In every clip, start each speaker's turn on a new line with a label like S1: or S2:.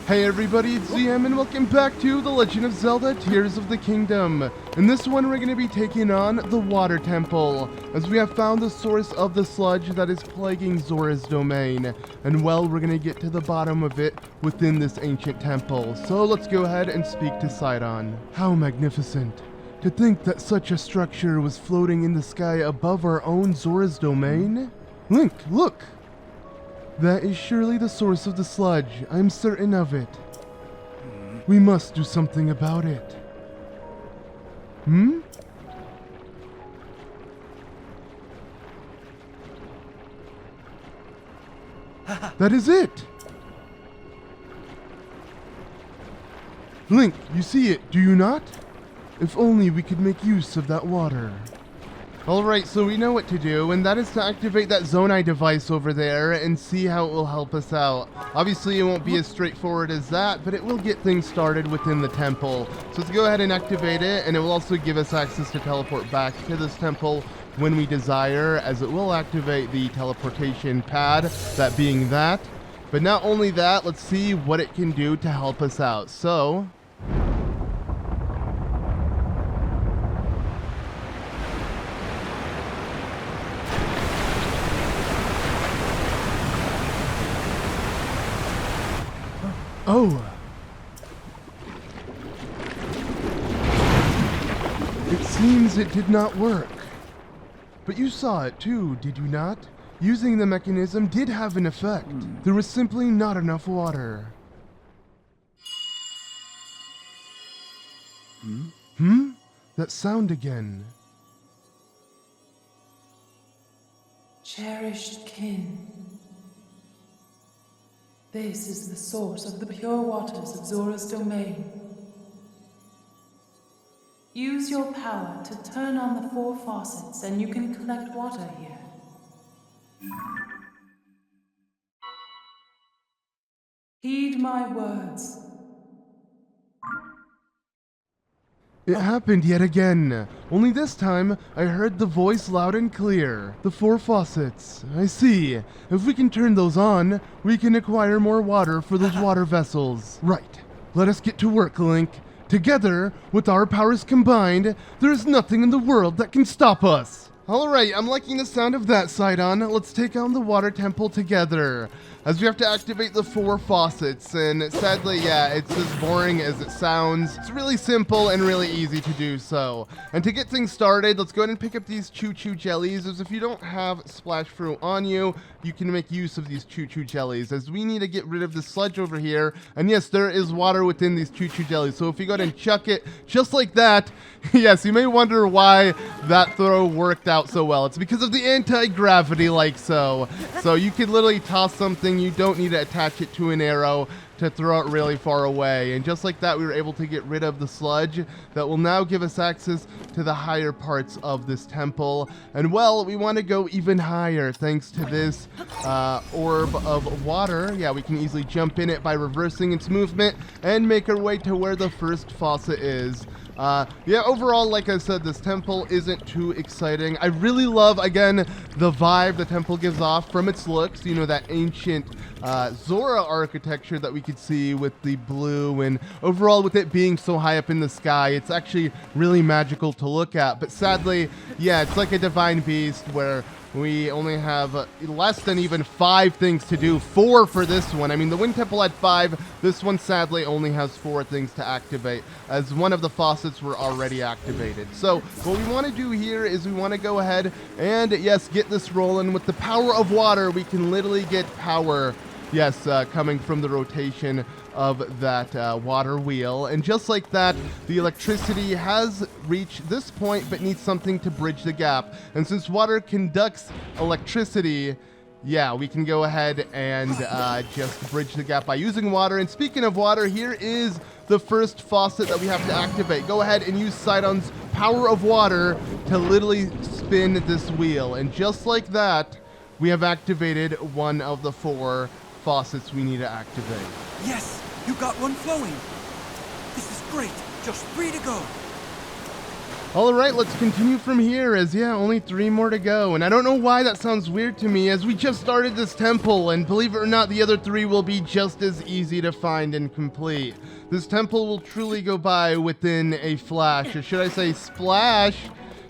S1: Hey everybody, it's ZM and welcome back to The Legend of Zelda Tears of the Kingdom. In this one we're going to be taking on the Water Temple, as we have found the source of the sludge that is plaguing Zora's domain. And well, we're going to get to the bottom of it within this ancient temple. So let's go ahead and speak to Sidon. How magnificent. To think that such a structure was floating in the sky above our own Zora's domain? Link, look! That is surely the source of the sludge. I'm certain of it. We must do something about it. That is it! Link, you see it, do you not? If only we could make use of that water. Alright, so we know what to do, and that is to activate that Zonai device over there and see how it will help us out. Obviously, it won't be as straightforward as that, but it will get things started within the temple. So let's go ahead and activate it, and it will also give us access to teleport back to this temple when we desire, as it will activate the teleportation pad, that being that. But not only that, let's see what it can do to help us out. So oh! It seems it did not work. But you saw it too, did you not? Using the mechanism did have an effect. There was simply not enough water. That sound again.
S2: Cherished kin. This is the source of the pure waters of Zora's domain. Use your power to turn on the 4 faucets and you can collect water here. Heed my words.
S1: It happened yet again. Only this time, I heard the voice loud and clear. The 4 faucets. I see. If we can turn those on, we can acquire more water for those water vessels. Right. Let us get to work, Link. Together, with our powers combined, there is nothing in the world that can stop us. Alright, I'm liking the sound of that, Sidon. Let's take on the water temple together, as we have to activate the 4 faucets, and sadly, yeah, it's as boring as it sounds. It's really simple and really easy to do so. And to get things started, let's go ahead and pick up these choo-choo jellies, as if you don't have splash fruit on you, you can make use of these choo-choo jellies, as we need to get rid of the sludge over here. And yes, there is water within these choo-choo jellies, so if you go ahead and chuck it just like that, yes, you may wonder why that throw worked out so well. It's because of the anti-gravity, like so. So you can literally toss something, you don't need to attach it to an arrow to throw it really far away. And just like that, we were able to get rid of the sludge that will now give us access to the higher parts of this temple. And well, we want to go even higher thanks to this orb of water. Yeah, we can easily jump in it by reversing its movement and make our way to where the first faucet is. Yeah, overall, like I said, this temple isn't too exciting. I really love, again, the vibe the temple gives off from its looks. You know, that ancient Zora architecture that we could see with the blue, and overall with it being so high up in the sky, it's actually really magical to look at. But sadly, yeah, it's like a divine beast where we only have less than even 5 things to do. 4 for this one. I mean, the Wind Temple had 5. This one sadly only has 4 things to activate, as one of the faucets were already activated. So what we want to do here is we want to go ahead and, yes, get this rolling. With the power of water, we can literally get power, yes, coming from the rotation of that water wheel. And just like that, the electricity has reached this point but needs something to bridge the gap. And since water conducts electricity, yeah, we can go ahead and just bridge the gap by using water. And speaking of water, here is the first faucet that we have to activate. Go ahead and use Sidon's power of water to literally spin this wheel. And just like that, we have activated one of the 4 faucets we need to activate.
S3: Yes, you got one flowing. This is great. Just 3 to go.
S1: Alright, let's continue from here, as yeah, only 3 more to go, and I don't know why that sounds weird to me, as we just started this temple, and believe it or not, the other 3 will be just as easy to find and complete. This temple will truly go by within a flash, or should I say splash?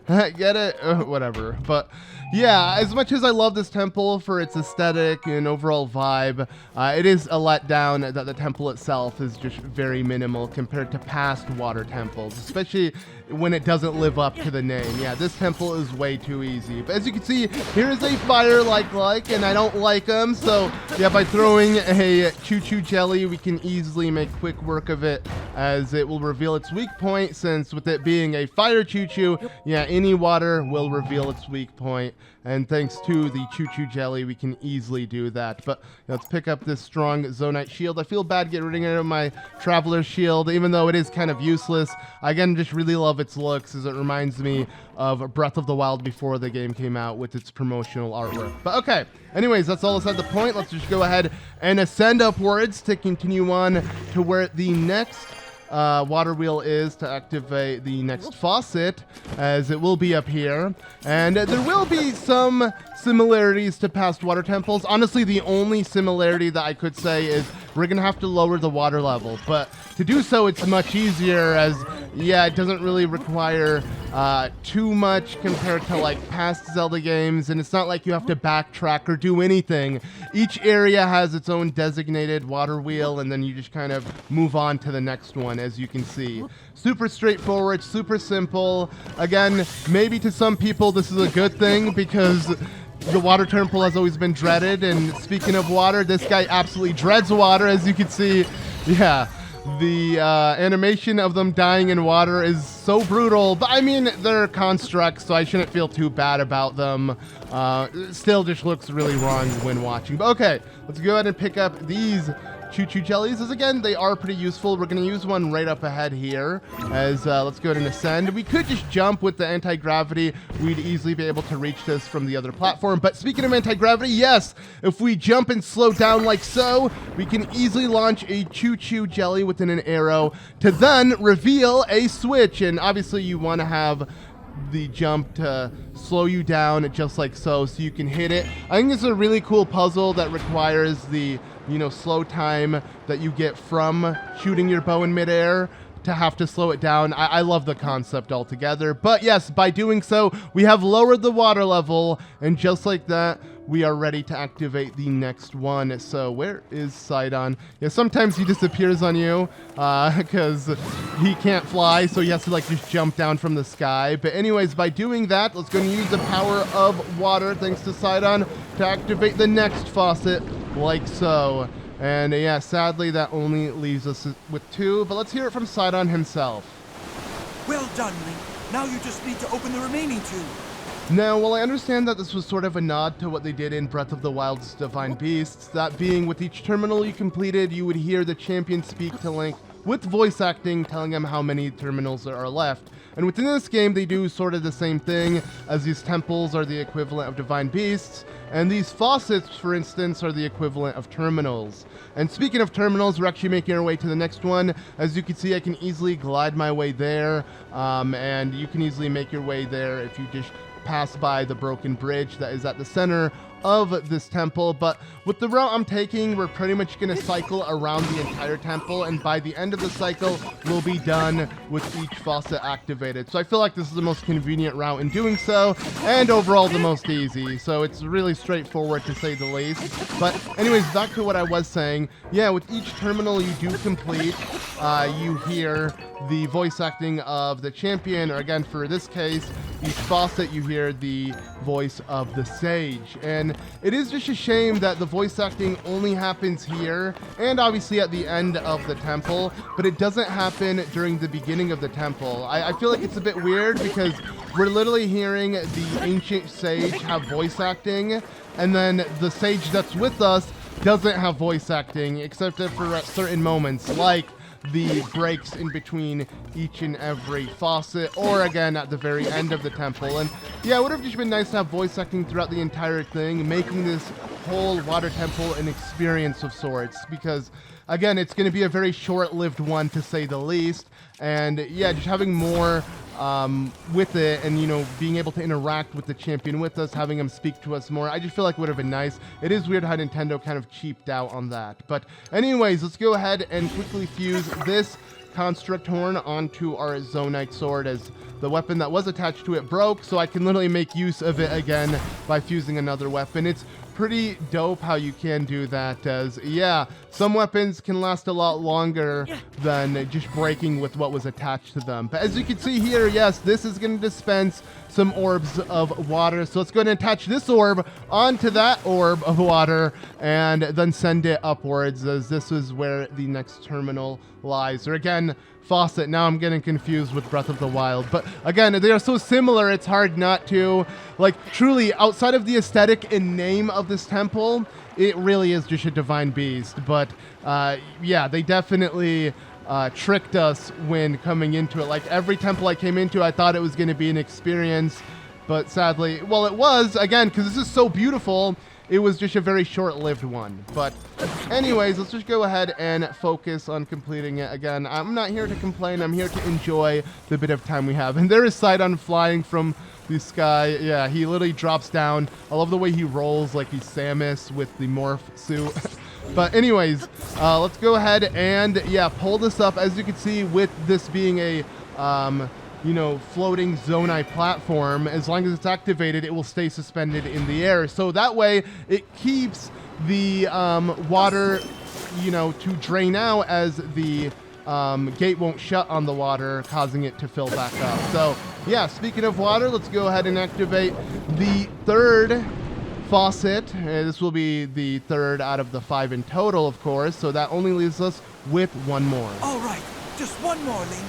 S1: Get it? Whatever, but yeah, as much as I love this temple for its aesthetic and overall vibe, it is a letdown that the temple itself is just very minimal compared to past water temples, especially when it doesn't live up to the name. Yeah, this temple is way too easy. But as you can see, here is a fire like, and I don't like them, so yeah, by throwing a choo-choo jelly, we can easily make quick work of it, as it will reveal its weak point, since with it being a fire choo-choo, yeah, any water will reveal its weak point. And thanks to the choo-choo jelly, we can easily do that. But let's pick up this strong Zonite shield. I feel bad getting rid of my Traveler shield, even though it is kind of useless. I, again, just really love its looks, as it reminds me of Breath of the Wild before the game came out with its promotional artwork. But okay, anyways, that's all beside the point. Let's just go ahead and ascend upwards to continue on to where the next water wheel is to activate the next faucet, as it will be up here, and there will be some similarities to past water temples. Honestly, the only similarity that I could say is we're gonna have to lower the water level, but to do so it's much easier, as yeah, it doesn't really require too much compared to like past Zelda games, and it's not like you have to backtrack or do anything. Each area has its own designated water wheel, and then you just kind of move on to the next one, as you can see. Super straightforward, super simple. Again, maybe to some people this is a good thing, because the water temple has always been dreaded, and speaking of water, this guy absolutely dreads water, as you can see. Yeah, the animation of them dying in water is so brutal, but I mean, they're constructs, so I shouldn't feel too bad about them. It still just looks really wrong when watching. But okay, let's go ahead and pick up these choo-choo jellies, as again, they are pretty useful. We're going to use one right up ahead here, as let's go ahead and ascend. We could just jump with the anti-gravity. We'd easily be able to reach this from the other platform. But speaking of anti-gravity, yes, if we jump and slow down like so, we can easily launch a choo-choo jelly within an arrow to then reveal a switch. And obviously you want to have the jump to slow you down just like so you can hit it. I think it's a really cool puzzle that requires the, you know, slow time that you get from shooting your bow in midair to have to slow it down. I love the concept altogether. But yes, by doing so, we have lowered the water level, and just like that, we are ready to activate the next one. So where is Sidon? Yeah, sometimes he disappears on you because he can't fly, so he has to like just jump down from the sky. But anyways, by doing that, let's go and use the power of water, thanks to Sidon, to activate the next faucet, like so. And yeah, sadly that only leaves us with 2, but let's hear it from Sidon himself.
S3: Well done, Link. Now you just need to open the remaining 2.
S1: Now, while I understand that this was sort of a nod to what they did in Breath of the Wild's Divine Beasts, that being with each terminal you completed, you would hear the champion speak to Link with voice acting, telling him how many terminals there are left. And within this game, they do sort of the same thing, as these temples are the equivalent of Divine Beasts, and these faucets, for instance, are the equivalent of terminals. And speaking of terminals, we're actually making our way to the next one. As you can see, I can easily glide my way there, and you can easily make your way there if you just pass by the broken bridge that is at the center of this temple. But with the route I'm taking, we're pretty much going to cycle around the entire temple, and by the end of the cycle, we'll be done with each faucet activated. So I feel like this is the most convenient route in doing so, and overall the most easy. So it's really straightforward, to say the least. But anyways, back to what I was saying. Yeah, with each terminal you do complete, you hear the voice acting of the champion, or again, for this case, each faucet, you hear the voice of the sage. And it is just a shame that the voice acting only happens here, and obviously at the end of the temple, but it doesn't happen during the beginning of the temple. I feel like it's a bit weird, because we're literally hearing the ancient sage have voice acting, and then the sage that's with us doesn't have voice acting, except for certain moments, like the breaks in between each and every faucet, or again at the very end of the temple. And yeah, it would have just been nice to have voice acting throughout the entire thing, making this whole water temple an experience of sorts, because again, it's going to be a very short-lived one, to say the least. And yeah, just having more with it, and, you know, being able to interact with the champion with us, having him speak to us more. I just feel like it would have been nice. It is weird how Nintendo kind of cheaped out on that. But anyways, let's go ahead and quickly fuse this construct horn onto our Zonite sword, as the weapon that was attached to it broke, so I can literally make use of it again by fusing another weapon. It's pretty dope how you can do that, as yeah, some weapons can last a lot longer than just breaking with what was attached to them. But as you can see here, yes, this is going to dispense some orbs of water, so let's go ahead and attach this orb onto that orb of water and then send it upwards, as this is where the next terminal lies. Or again, faucet. Now I'm getting confused with Breath of the Wild. But again, they are so similar, it's hard not to. Like, truly, outside of the aesthetic and name of this temple, it really is just a divine beast. But yeah, they definitely tricked us when coming into it. Like, every temple I came into, I thought it was going to be an experience. But sadly, well, it was, again, because this is so beautiful, it was just a very short-lived one. But anyways, let's just go ahead and focus on completing it. Again, I'm not here to complain. I'm here to enjoy the bit of time we have. And there is Sidon flying from the sky. Yeah, he literally drops down. I love the way he rolls like he's Samus with the morph suit. But anyways, let's go ahead and, yeah, pull this up. As you can see, with this being a you know, floating Zonai platform, as long as it's activated, it will stay suspended in the air. So that way, it keeps the water, you know, to drain out, as the gate won't shut on the water, causing it to fill back up. So, yeah, speaking of water, let's go ahead and activate the third faucet. This will be the third out of the 5 in total, of course. So that only leaves us with one more.
S3: All right, just one more, Link.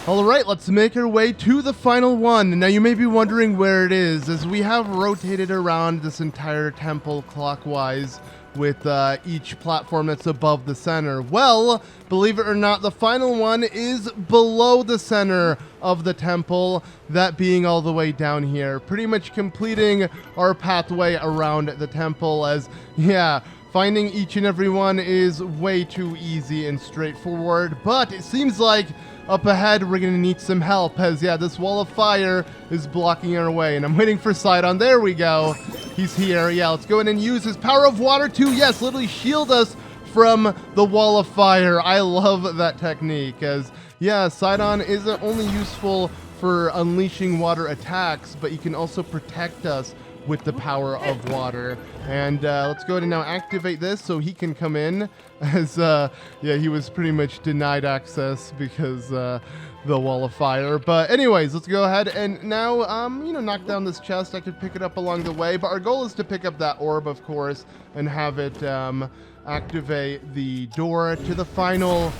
S1: All right, let's make our way to the final one. Now, you may be wondering where it is, as we have rotated around this entire temple clockwise with each platform that's above the center. Well, believe it or not, the final one is below the center of the temple, that being all the way down here, pretty much completing our pathway around the temple, as, yeah, finding each and every one is way too easy and straightforward. But it seems like up ahead, we're going to need some help, as, yeah, this wall of fire is blocking our way. And I'm waiting for Sidon. There we go. He's here. Yeah, let's go in and use his power of water to, yes, literally shield us from the wall of fire. I love that technique, as, yeah, Sidon isn't only useful for unleashing water attacks, but he can also protect us with the power of water. And let's go ahead and now activate this so he can come in, as yeah, he was pretty much denied access because the wall of fire. But anyways, let's go ahead and now you know, knock down this chest. I could pick it up along the way, but our goal is to pick up that orb, of course, and have it activate the door to the final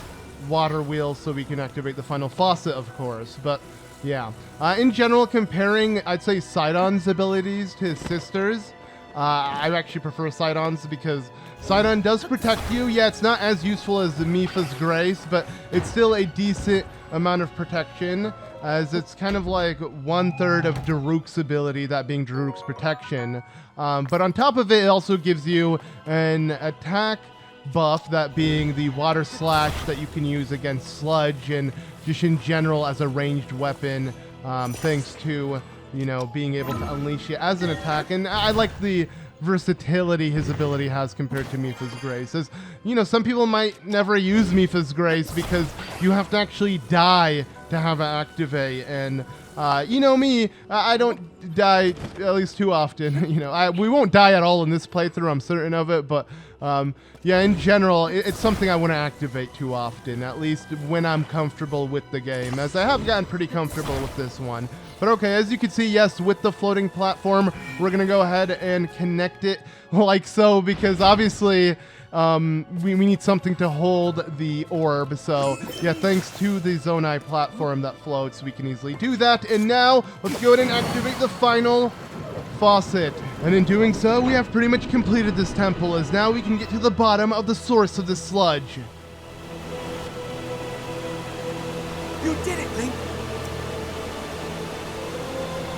S1: water wheel, so we can activate the final faucet, of course. But yeah, in general, comparing, I'd say, Sidon's abilities to his sisters, I actually prefer Sidon's, because Sidon does protect you. Yeah, it's not as useful as the Mipha's Grace, but it's still a decent amount of protection, as it's kind of like 1/3 of Daruk's ability, that being Daruk's protection. But on top of it, it also gives you an attack buff, that being the water slash that you can use against sludge, and just in general as a ranged weapon, thanks to, you know, being able to unleash it as an attack. And I like the versatility his ability has compared to Mipha's Grace. As, you know, some people might never use Mipha's Grace because you have to actually die to have it activate. And you know me, I don't die at least too often. You know, we won't die at all in this playthrough, I'm certain of it, but yeah, in general, it's something I want to activate too often, at least when I'm comfortable with the game, as I have gotten pretty comfortable with this one. But okay, as you can see, yes, with the floating platform, we're going to go ahead and connect it like so, because obviously we need something to hold the orb. So yeah, thanks to the Zonai platform that floats, we can easily do that. And now let's go ahead and activate the final faucet. And in doing so, we have pretty much completed this temple, as now we can get to the bottom of the source of the sludge.
S3: You did it, Link!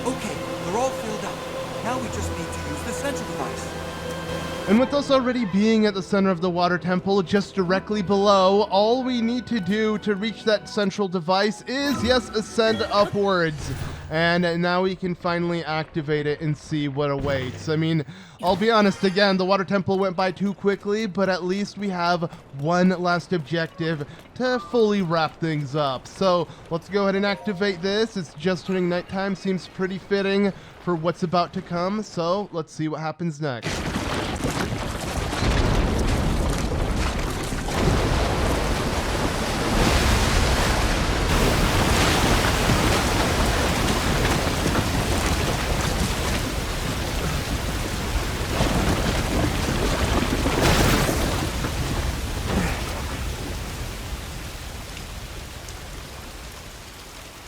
S3: Okay, they're all filled up. Now we just need to use the central device.
S1: And with us already being at the center of the water temple, just directly below, all we need to do to reach that central device is, yes, ascend upwards. And now we can finally activate it and see what awaits. I mean, I'll be honest, again, the water temple went by too quickly, but at least we have one last objective to fully wrap things up. So let's go ahead and activate this. It's just turning nighttime, seems pretty fitting for what's about to come. So let's see what happens next.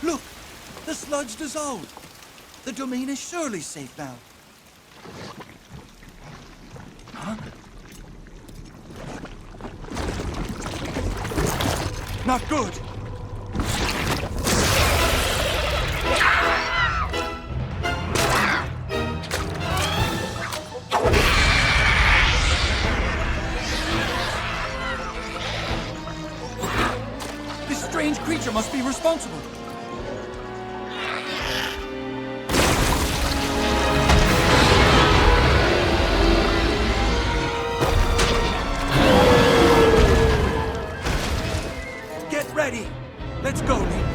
S3: Look! The sludge dissolved! The domain is surely safe now. Huh? Not good! This strange creature must be responsible. Ready. Let's go, Link.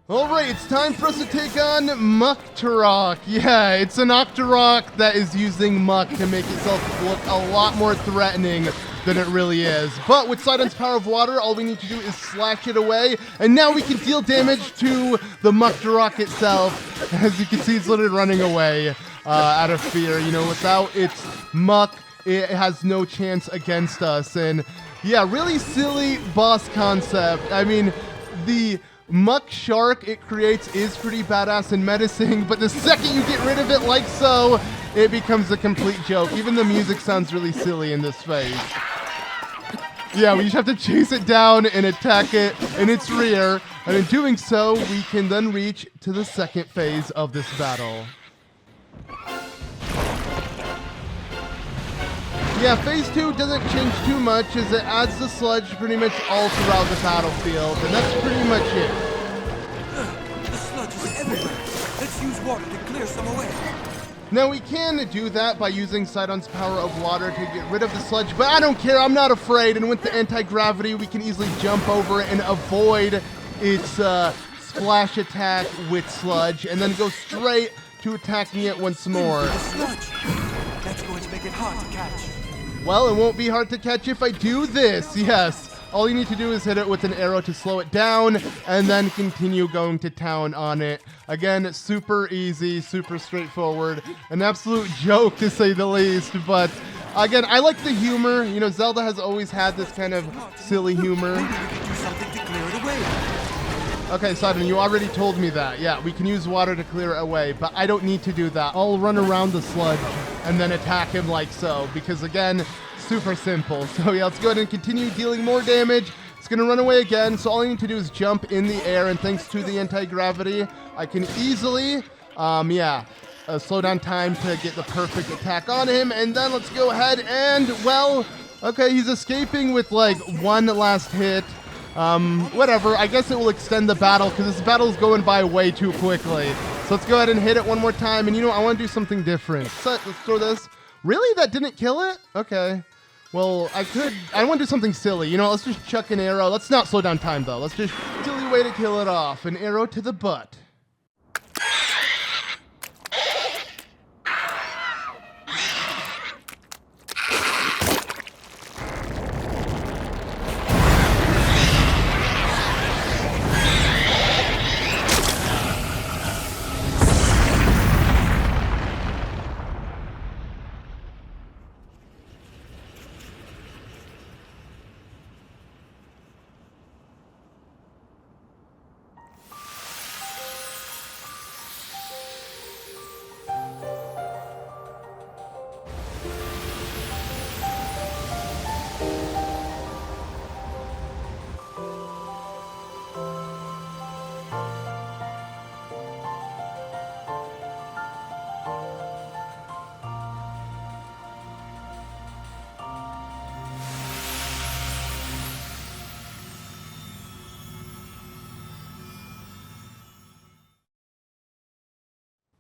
S1: Alright, it's time for us to take on Mucktorok. Yeah, it's an Mucktorok that is using muck to make itself look a lot more threatening than it really is. But with Sidon's Power of Water, all we need to do is slash it away, and now we can deal damage to the Mucktorok itself. As you can see, it's literally running away out of fear. You know, without its muck, it has no chance against us. And yeah, really silly boss concept. I mean, the muck shark it creates is pretty badass and menacing, but the second you get rid of it like so, it becomes a complete joke. Even the music sounds really silly in this phase. Yeah, we just have to chase it down and attack it in its rear, and in doing so, we can then reach to the second phase of this battle. Yeah, phase 2 doesn't change too much as it adds the sludge pretty much all throughout the battlefield, and that's pretty much it.
S3: The sludge is everywhere. Let's use water to clear some away.
S1: Now we can do that by using Sidon's Power of Water to get rid of the sludge, but I don't care, I'm not afraid, and with the anti-gravity we can easily jump over it and avoid its splash attack with sludge, and then go straight to attacking it once more.
S3: The sludge. That's going to make it hard to catch.
S1: Well, it won't be hard to catch if I do this, yes. All you need to do is hit it with an arrow to slow it down, and then continue going to town on it. Again, super easy, super straightforward. An absolute joke, to say the least, but again, I like the humor. You know, Zelda has always had this kind of silly humor.
S3: Maybe we could do something to clear it away.
S1: Okay, Sidon, you already told me that. Yeah, we can use water to clear it away, but I don't need to do that. I'll run around the sludge and then attack him like so, because again, super simple. So yeah, let's go ahead and continue dealing more damage. It's gonna run away again, so all I need to do is jump in the air, and thanks to the anti-gravity, I can easily, slow down time to get the perfect attack on him, and then let's go ahead and, well, okay, he's escaping with like one last hit. Whatever, I guess it will extend the battle because this battle is going by way too quickly. So let's go ahead and hit it one more time, and you know, I want to do something different. So let's throw this. Really? That didn't kill it? Okay. Well, I want to do something silly. You know, let's just chuck an arrow. Let's not slow down time, though. Let's just silly way to kill it off. An arrow to the butt.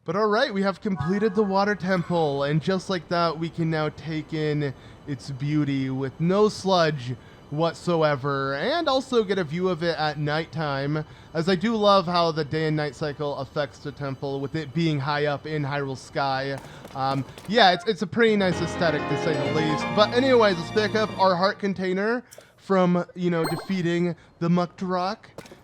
S1: But alright, we have completed the water temple, and just like that, we can now take in its beauty with no sludge whatsoever, and also get a view of it at nighttime, as I do love how the day and night cycle affects the temple, with it being high up in Hyrule Sky. Yeah, it's a pretty nice aesthetic, to say the least. But anyways, let's pick up our heart container from, you know, defeating the Mucktorok.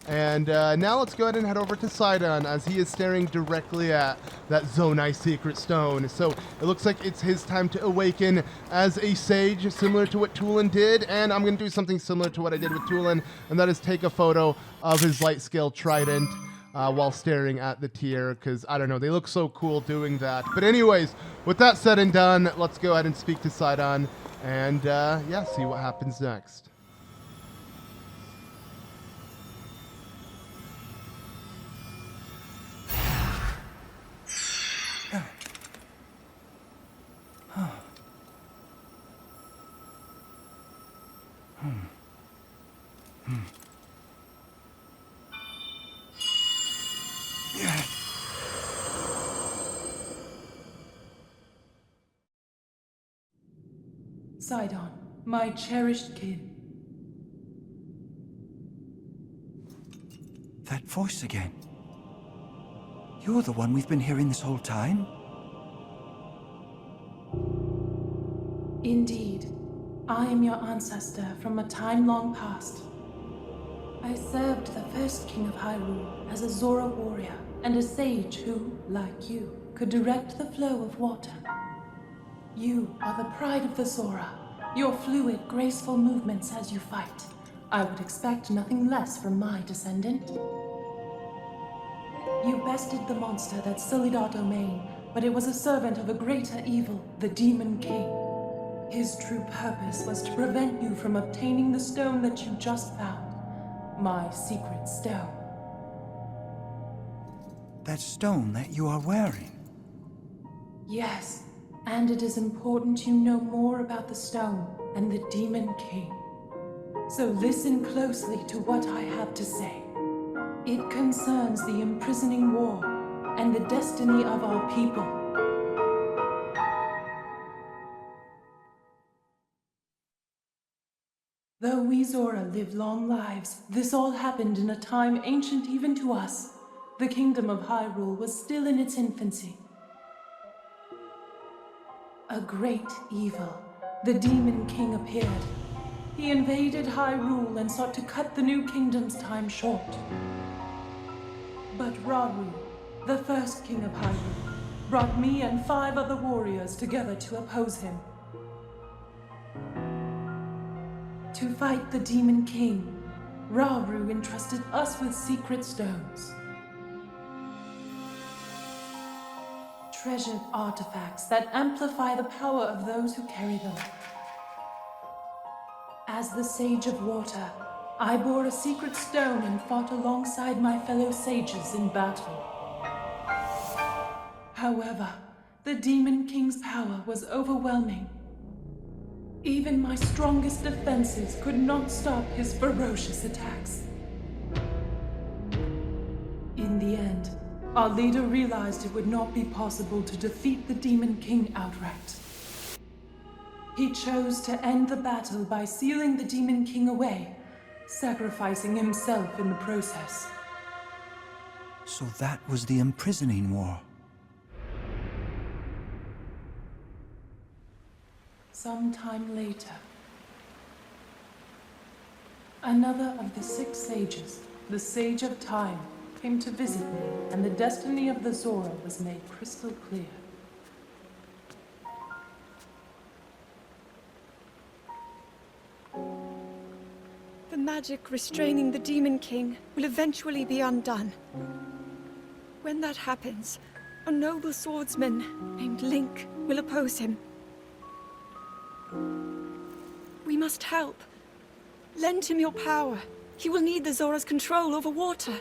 S1: And now let's go ahead and head over to Sidon, as he is staring directly at that Zonai Secret Stone. So it looks like it's his time to awaken as a sage, similar to what Tulin did. And I'm going to do something similar to what I did with Tulin, and that is take a photo of his light scale trident while staring at the tier, because, I don't know, they look so cool doing that. But anyways, with that said and done, let's go ahead and speak to Sidon and, yeah, see what happens next.
S2: Sidon, my cherished kin.
S3: That voice again. You're the one we've been hearing this whole time?
S2: Indeed, I am your ancestor from a time long past. I served the first king of Hyrule as a Zora warrior and a sage who, like you, could direct the flow of water. You are the pride of the Zora, your fluid, graceful movements as you fight. I would expect nothing less from my descendant. You bested the monster that sullied our domain, but it was a servant of a greater evil, the Demon King. His true purpose was to prevent you from obtaining the stone that you just found, my secret stone.
S3: That stone that you are wearing?
S2: Yes. And it is important you know more about the stone and the Demon King. So listen closely to what I have to say. It concerns the imprisoning war and the destiny of our people. Though we Zora live long lives, this all happened in a time ancient even to us. The kingdom of Hyrule was still in its infancy. A great evil, the Demon King, appeared. He invaded Hyrule and sought to cut the new kingdom's time short. But Raru, the first king of Hyrule, brought me and 5 other warriors together to oppose him. To fight the Demon King, Raru entrusted us with secret stones. Treasured artifacts that amplify the power of those who carry them. As the Sage of Water, I bore a secret stone and fought alongside my fellow sages in battle. However, the Demon King's power was overwhelming. Even my strongest defenses could not stop his ferocious attacks. In the end, our leader realized it would not be possible to defeat the Demon King outright. He chose to end the battle by sealing the Demon King away, sacrificing himself in the process.
S3: So that was the imprisoning war.
S2: Sometime later, another of the 6 sages, the Sage of Time, came to visit me, and the destiny of the Zora was made crystal clear.
S4: The magic restraining the Demon King will eventually be undone. When that happens, a noble swordsman named Link will oppose him. We must help. Lend him your power. He will need the Zora's control over water.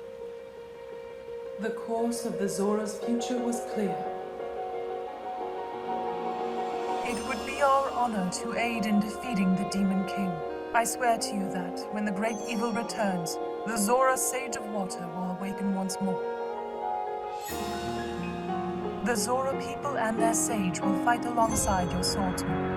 S2: The course of the Zora's future was clear. It would be our honor to aid in defeating the Demon King. I swear to you that, when the great evil returns, the Zora Sage of Water will awaken once more. The Zora people and their sage will fight alongside your swordsman.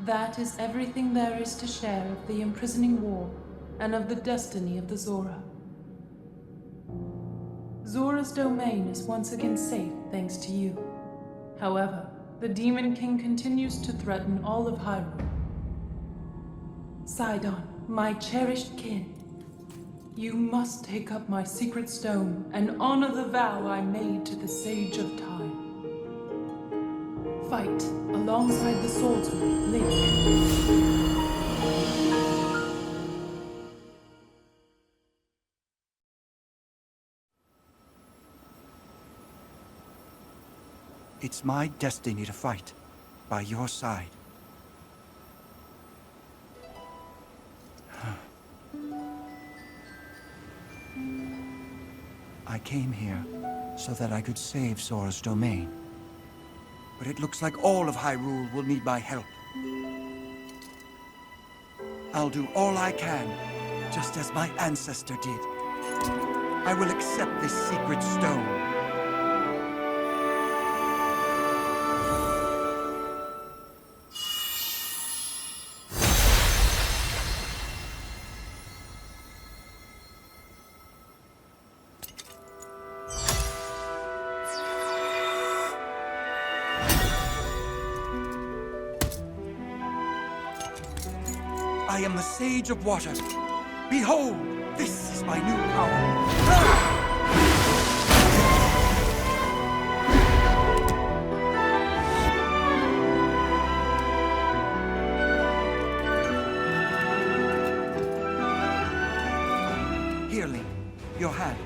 S2: That is everything there is to share of the imprisoning war and of the destiny of the Zora. Zora's domain is once again safe thanks to you. However, the Demon King continues to threaten all of Hyrule. Sidon, my cherished kin, you must take up my secret stone and honor the vow I made to the Sage of Time. Fight alongside the swordsman, Link.
S3: It's my destiny to fight by your side. I came here so that I could save Zora's domain. But it looks like all of Hyrule will need my help. I'll do all I can, just as my ancestor did. I will accept this secret stone. I am the Sage of Water. Behold, this is my new power. Here, Link, your hand.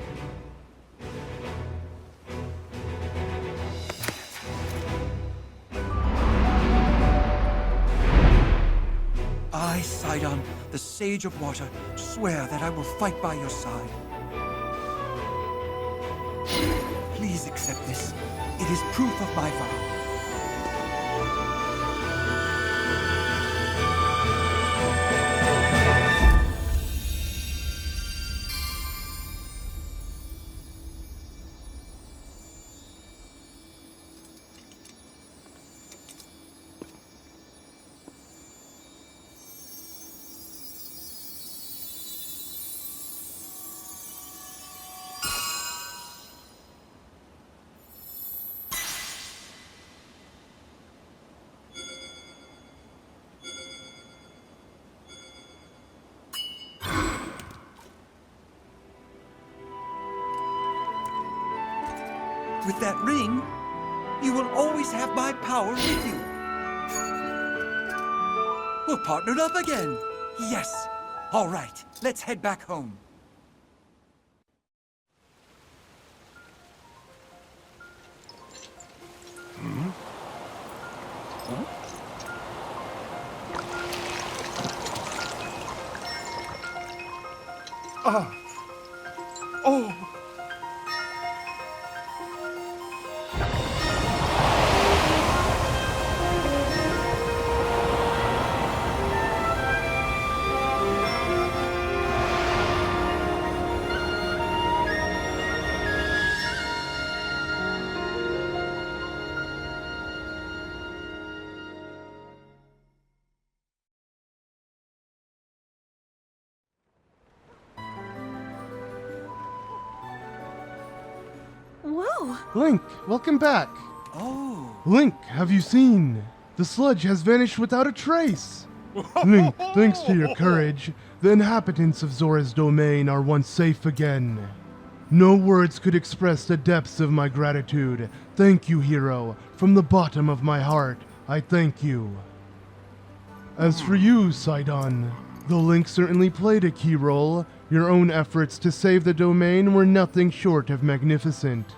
S3: I, Sidon, the Sage of Water, swear that I will fight by your side. Please accept this. It is proof of my vow. With that ring, you will always have my power with you. We're partnered up again. Yes. All right, let's head back home. Oh!
S4: Whoa!
S1: Link, welcome back.
S3: Oh.
S1: Link, have you seen? The sludge has vanished without a trace. Link, thanks to your courage, the inhabitants of Zora's domain are once safe again. No words could express the depths of my gratitude. Thank you, hero. From the bottom of my heart, I thank you. As for you, Sidon, though Link certainly played a key role, your own efforts to save the domain were nothing short of magnificent.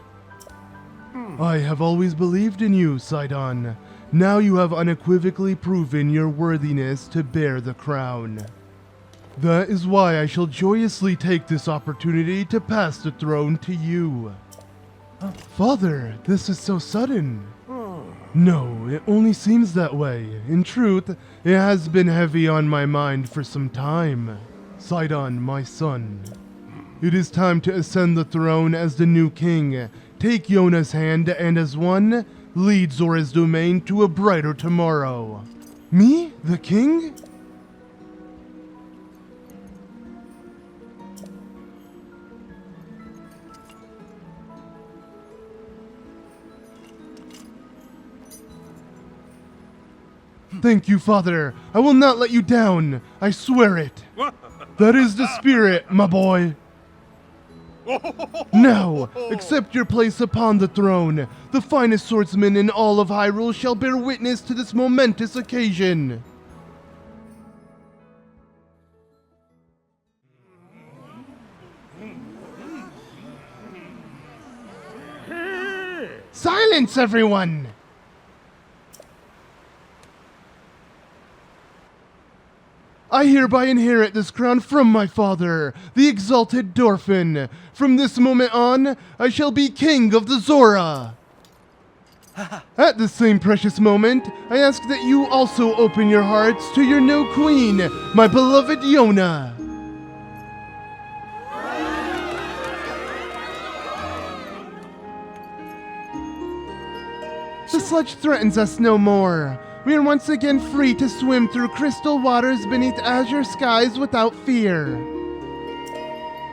S1: I have always believed in you, Sidon. Now you have unequivocally proven your worthiness to bear the crown. That is why I shall joyously take this opportunity to pass the throne to you. Father, this is so sudden. No, it only seems that way. In truth, it has been heavy on my mind for some time. Sidon, my son. It is time to ascend the throne as the new king. Take Yona's hand and as one, lead Zora's domain to a brighter tomorrow. Me? The king? Thank you, Father. I will not let you down. I swear it. That is the spirit, my boy. Now, accept your place upon the throne. The finest swordsman in all of Hyrule shall bear witness to this momentous occasion. Silence, everyone! I hereby inherit this crown from my father, the exalted Dorephan. From this moment on, I shall be king of the Zora. At this same precious moment, I ask that you also open your hearts to your new queen, my beloved Yona. The sludge threatens us no more. We are once again free to swim through crystal waters beneath azure skies without fear.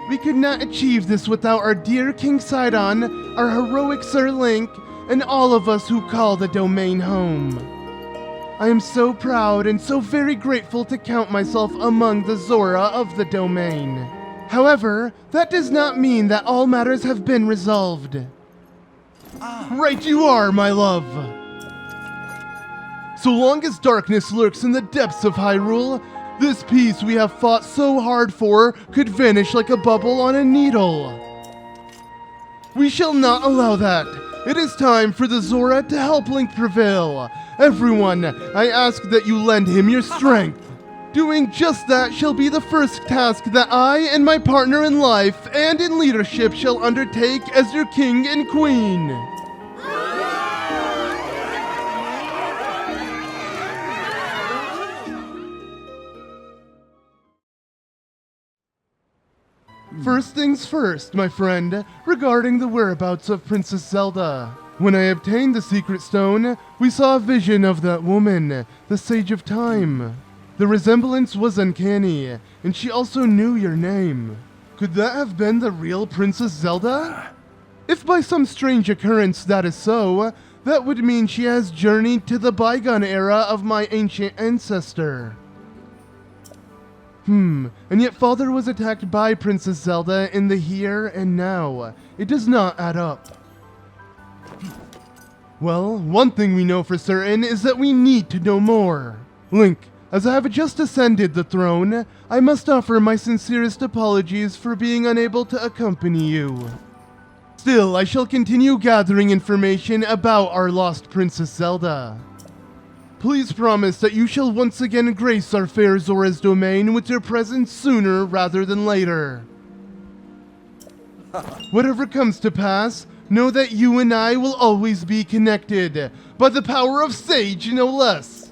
S1: We could not achieve this without our dear King Sidon, our heroic Sir Link, and all of us who call the domain home. I am so proud and so very grateful to count myself among the Zora of the domain. However, that does not mean that all matters have been resolved. Right you are, my love! So long as darkness lurks in the depths of Hyrule, this peace we have fought so hard for could vanish like a bubble on a needle. We shall not allow that. It is time for the Zora to help Link prevail. Everyone, I ask that you lend him your strength. Doing just that shall be the first task that I and my partner in life and in leadership shall undertake as your king and queen. First things first, my friend, regarding the whereabouts of Princess Zelda. When I obtained the Secret Stone, we saw a vision of that woman, the Sage of Time. The resemblance was uncanny, and she also knew your name. Could that have been the real Princess Zelda? If by some strange occurrence that is so, that would mean she has journeyed to the bygone era of my ancient ancestor. And yet Father was attacked by Princess Zelda in the here and now. It does not add up. Well, one thing we know for certain is that we need to know more. Link, as I have just ascended the throne, I must offer my sincerest apologies for being unable to accompany you. Still, I shall continue gathering information about our lost Princess Zelda. Please promise that you shall once again grace our fair Zora's domain with your presence sooner rather than later. Whatever comes to pass, know that you and I will always be connected, by the power of Sage, no less.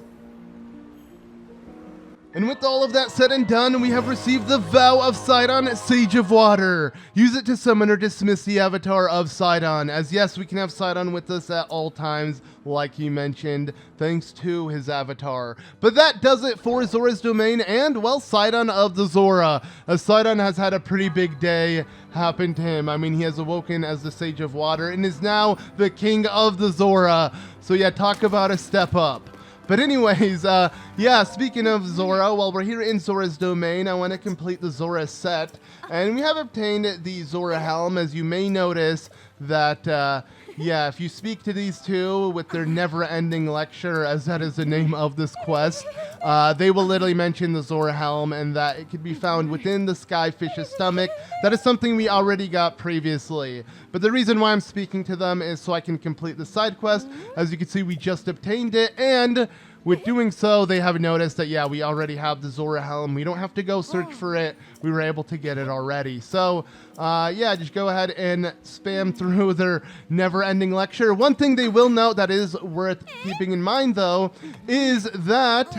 S1: And with all of that said and done, we have received the Vow of Sidon, Sage of Water. Use it to summon or dismiss the avatar of Sidon, as yes, we can have Sidon with us at all times, like he mentioned, thanks to his avatar. But that does it for Zora's domain and, well, Sidon of the Zora. As Sidon has had a pretty big day happen to him. I mean, he has awoken as the Sage of Water and is now the King of the Zora. So yeah, talk about a step up. But anyways, yeah, speaking of Zora, while we're here in Zora's domain, I want to complete the Zora set. And we have obtained the Zora helm, as you may notice that, yeah, if you speak to these two with their never-ending lecture, as that is the name of this quest, they will literally mention the Zora helm and that it could be found within the Skyfish's stomach. That is something we already got previously. But the reason why I'm speaking to them is so I can complete the side quest. As you can see, we just obtained it, and with doing so, they have noticed that, yeah, we already have the Zora helm. We don't have to go search for it. We were able to get it already. So, yeah, just go ahead and spam through their never-ending lecture. One thing they will note that is worth keeping in mind, though, is that...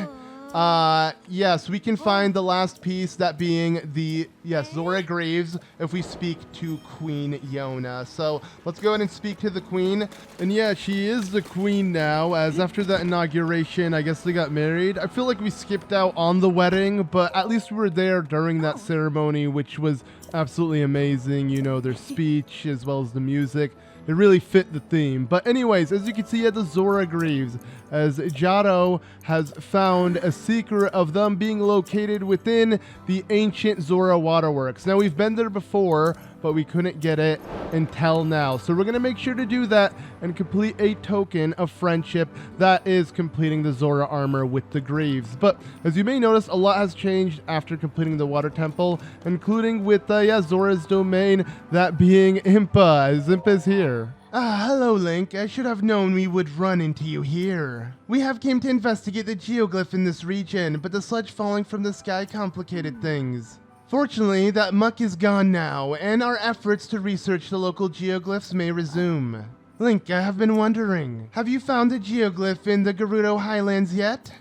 S1: yes, we can find the last piece, that being the, yes, Zora Greaves, if we speak to Queen Yona. So let's go ahead and speak to the Queen. And yeah, she is the Queen now, as after that inauguration, I guess they got married. I feel like we skipped out on the wedding, but at least we were there during that ceremony, which was absolutely amazing. You know, their speech as well as the music. It really fit the theme. But anyways, as you can see at the Zora Greaves, as Jado has found a secret of them being located within the Ancient Zora Waterworks. Now, we've been there before, but we couldn't get it until now. So we're going to make sure to do that and complete a token of friendship that is completing the Zora armor with the Greaves. But as you may notice, a lot has changed after completing the Water Temple, including with yeah, Zora's domain, that being Impa, as Impa's here. Ah, hello, Link. I should have known we would run into you here. We have came to investigate the geoglyph in this region, but the sludge falling from the sky complicated things. Fortunately, that muck is gone now, and our efforts to research the local geoglyphs may resume. Link, I have been wondering, have you found a geoglyph in the Gerudo Highlands yet?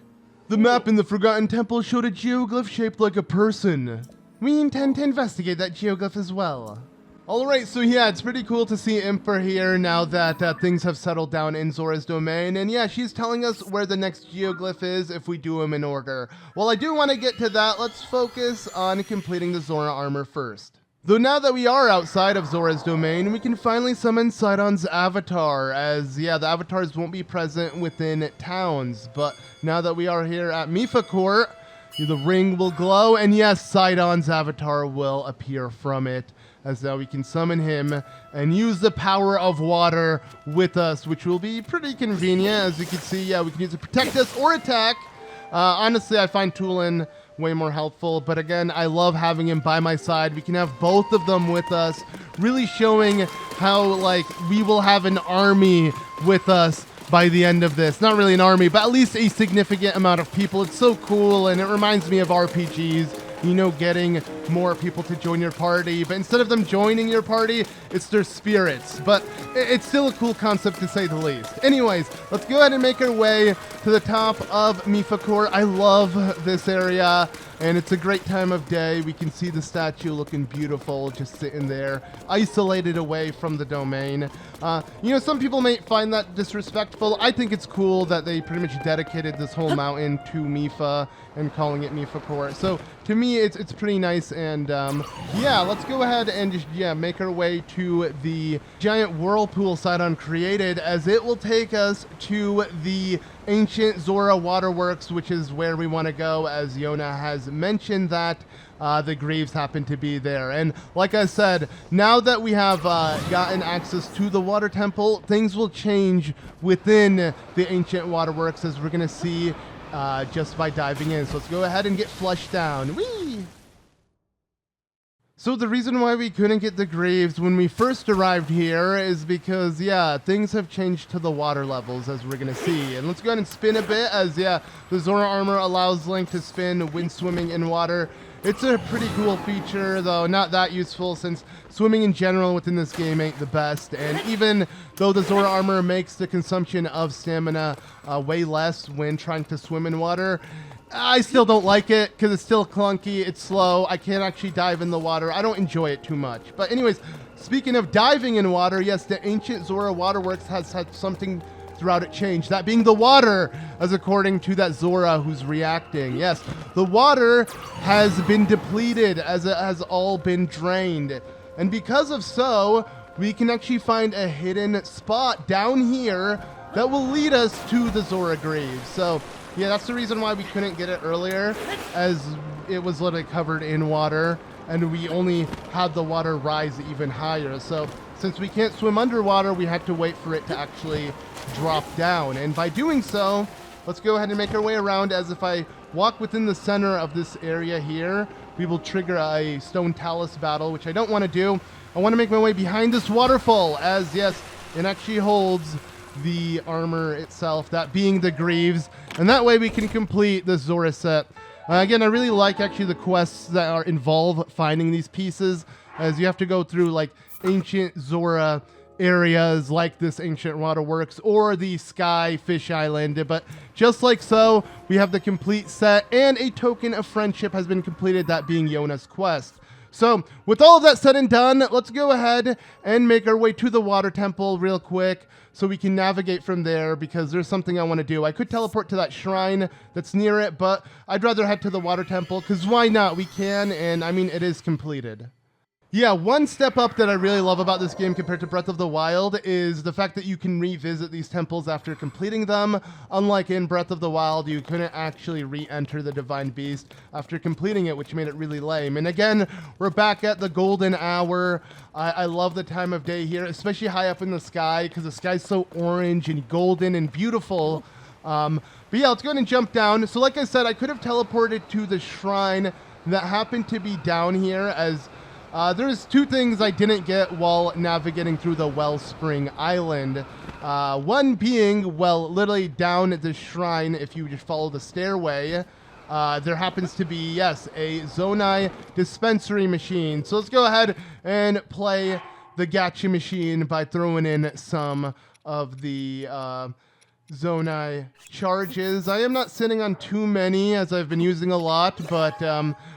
S1: The map in the Forgotten Temple showed a geoglyph shaped like a person. We intend to investigate that geoglyph as well. Alright, so yeah, it's pretty cool to see Imper here now that things have settled down in Zora's domain. And yeah, she's telling us where the next geoglyph is if we do them in order. Well, I do want to get to that. Let's focus on completing the Zora armor first. Though now that we are outside of Zora's domain, we can finally summon Sidon's avatar, as yeah, the avatars won't be present within towns. But now that we are here at Mipha Court, the ring will glow, and yes, Sidon's avatar will appear from it. As now we can summon him and use the power of water with us, which will be pretty convenient. As you can see, yeah, we can use it to protect us or attack. Honestly, I find Tulin way more helpful, but again, I love having him by my side. We can have both of them with us, really showing how, like, we will have an army with us by the end of this. Not really an army, but at least a significant amount of people. It's so cool, and it reminds me of RPGs. You know, getting more people to join your party, but instead of them joining your party, it's their spirits. But it's still a cool concept to say the least. Anyways, let's go ahead and make our way to the top of Mipha Court. I love this area, and it's a great time of day. We can see the statue looking beautiful, just sitting there, isolated away from the domain. You know, some people may find that disrespectful. I think it's cool that they pretty much dedicated this whole mountain to Mipha and calling it Mipha Court. So to me, it's pretty nice. And yeah, let's go ahead and just make our way to the giant whirlpool Sidon created, as it will take us to the Ancient Zora Waterworks, which is where we want to go, as Yona has mentioned that the Greaves happen to be there. And like I said, now that we have gotten access to the Water Temple, things will change within the Ancient Waterworks, as we're going to see just by diving in. So let's go ahead and get flushed down. Whee! So the reason why we couldn't get the Greaves when we first arrived here is because, yeah, things have changed to the water levels, as we're going to see. And let's go ahead and spin a bit, as, yeah, the Zora armor allows Link to spin when swimming in water. It's a pretty cool feature, though not that useful, since swimming in general within this game ain't the best. And even though the Zora armor makes the consumption of stamina way less when trying to swim in water, I still don't like it, because it's still clunky, it's slow, I can't actually dive in the water, I don't enjoy it too much. But anyways, speaking of diving in water, yes, the Ancient Zora Waterworks has had something throughout it change, that being the water, as according to that Zora who's reacting. Yes, the water has been depleted, as it has all been drained. And because of so, we can actually find a hidden spot down here that will lead us to the Zora Greaves. So yeah, that's the reason why we couldn't get it earlier, as it was literally covered in water, and we only had the water rise even higher. So since we can't swim underwater, we had to wait for it to actually drop down. And by doing so, let's go ahead and make our way around, as if I walk within the center of this area here, we will trigger a stone talus battle, which I don't want to do. I want to make my way behind this waterfall, as yes, it actually holds the armor itself, that being the Greaves, and that way we can complete the Zora set. Again, I really like actually the quests that involve finding these pieces, as you have to go through like Ancient Zora areas like this Ancient Waterworks or the Sky Fish Island. But just like so, we have the complete set, and a token of friendship has been completed, that being Yona's quest. So with all of that said and done, let's go ahead and make our way to the water temple real quick so we can navigate from there, because there's something I want to do. I could teleport to that shrine that's near it, but I'd rather head to the water temple, because why not? We can, and I mean, it is completed. Yeah, one step up that I really love about this game compared to Breath of the Wild is the fact that you can revisit these temples after completing them. Unlike in Breath of the Wild, you couldn't actually re-enter the Divine Beast after completing it, which made it really lame. And again, we're back at the golden hour. I love the time of day here, especially high up in the sky, because the sky's so orange and golden and beautiful. But yeah, let's go ahead and jump down. So like I said, I could have teleported to the shrine that happened to be down here, as there's two things I didn't get while navigating through the Wellspring Island. One being, well, literally down at the shrine, if you just follow the stairway, there happens to be, yes, a Zonai dispensary machine. So let's go ahead and play the gacha machine by throwing in some of the Zonai charges. I am not sitting on too many, as I've been using a lot, but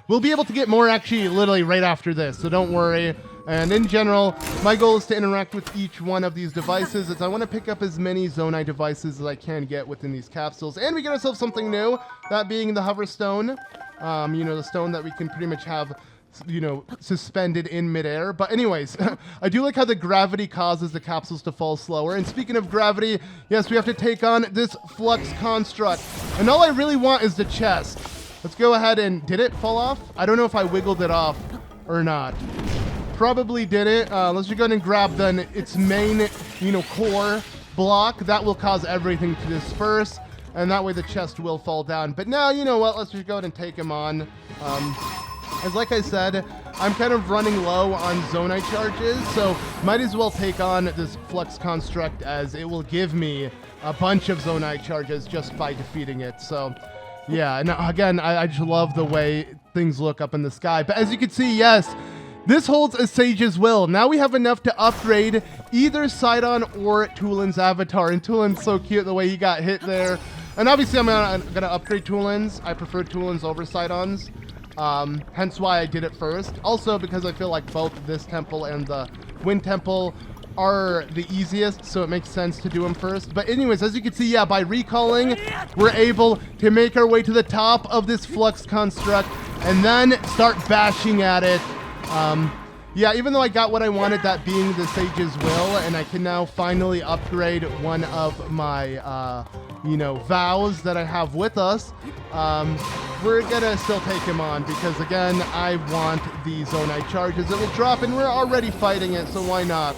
S1: we'll be able to get more actually literally right after this, so don't worry. And in general, my goal is to interact with each one of these devices, as I want to pick up as many Zonai devices as I can get within these capsules. And we get ourselves something new, that being the hover stone. You know, the stone that we can pretty much have, you know, suspended in midair. But anyways, I do like how the gravity causes the capsules to fall slower. And speaking of gravity, yes, we have to take on this flux construct. And all I really want is the chest. Let's go ahead and... Did it fall off? I don't know if I wiggled it off or not. Probably didn't. Let's just go ahead and grab then its main, you know, core block. That will cause everything to disperse. And that way the chest will fall down. But now, you know what? Let's just go ahead and take him on. As like I said, I'm kind of running low on Zonai charges, so might as well take on this Flux Construct, as it will give me a bunch of Zonai charges just by defeating it. So, yeah, and again, I just love the way things look up in the sky. But as you can see, yes, this holds a Sage's Will. Now we have enough to upgrade either Sidon or Tulin's avatar, and Tulin's so cute the way he got hit there. And obviously I'm gonna upgrade Tulin's. I prefer Tulin's over Sidon's. Hence why I did it first. Also because I feel like both this temple and the Wind Temple are the easiest, so it makes sense to do them first. But anyways, as you can see, yeah, by recalling, we're able to make our way to the top of this Flux Construct and then start bashing at it. Yeah, even though I got what I wanted, that being the Sage's Will, and I can now finally upgrade one of my, you know, vows that I have with us, we're gonna still take him on, because again, I want the Zonai charges. It will drop, and we're already fighting it, so why not?